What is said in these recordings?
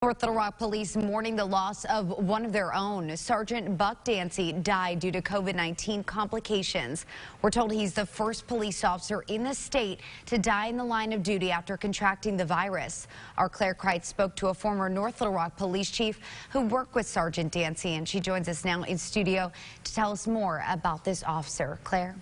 North Little Rock police mourning the loss of one of their own. Sergeant Buck Dancy died due to COVID-19 complications. We're told he's the first police officer in the state to die in the line of duty after contracting the virus. Our Claire Kreitz spoke to a former North Little Rock police chief who worked with Sergeant Dancy, and she joins us now in studio to tell us more about this officer. Claire?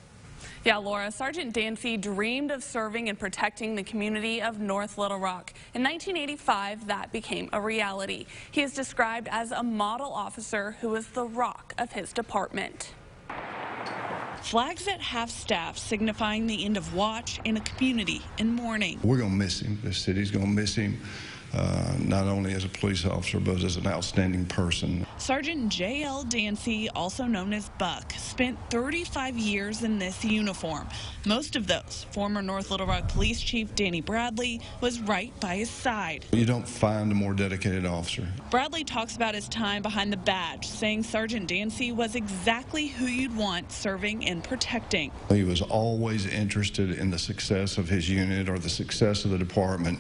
Yeah, Laura, Sergeant Dancy dreamed of serving and protecting the community of North Little Rock. In 1985, that became a reality. He is described as a model officer who was the rock of his department. Flags at half-staff signifying the end of watch in a community in mourning. We're going to miss him. The city's going to miss him. Not only as a police officer, but as an outstanding person. Sergeant J.L. Dancy, also known as Buck, spent 35 years in this uniform. Most of those, former North Little Rock Police Chief Danny Bradley was right by his side. You don't find a more dedicated officer. Bradley talks about his time behind the badge, saying Sergeant Dancy was exactly who you'd want serving and protecting. He was always interested in the success of his unit or the success of the department,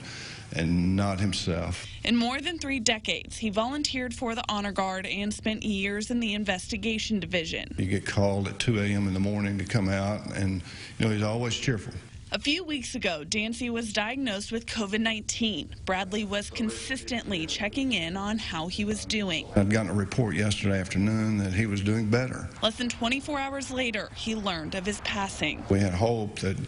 and not himself. In more than 3 decades, he volunteered for the Honor Guard and spent years in the investigation division. You get called at 2 a.m. in the morning to come out, and he's always cheerful. A few weeks ago, Dancy was diagnosed with COVID-19. Bradley was consistently checking in on how he was doing. I'd gotten a report yesterday afternoon that he was doing better. Less than 24 hours later, he learned of his passing. We had hope that,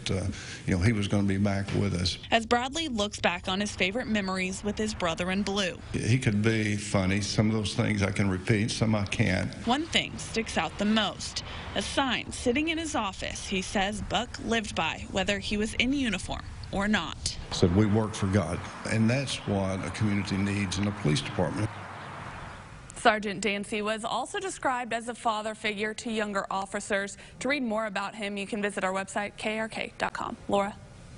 he was going to be back with us. As Bradley looks back on his favorite memories with his brother in blue. He could be funny. Some of those things I can repeat, some I can't. One thing sticks out the most. A sign sitting in his office he says Buck lived by, whether he was in uniform or not. Said we work for God, and that's what a community needs in a police department. Sergeant Dancy was also described as a father figure to younger officers. To read more about him, you can visit our website, krk.com. Laura?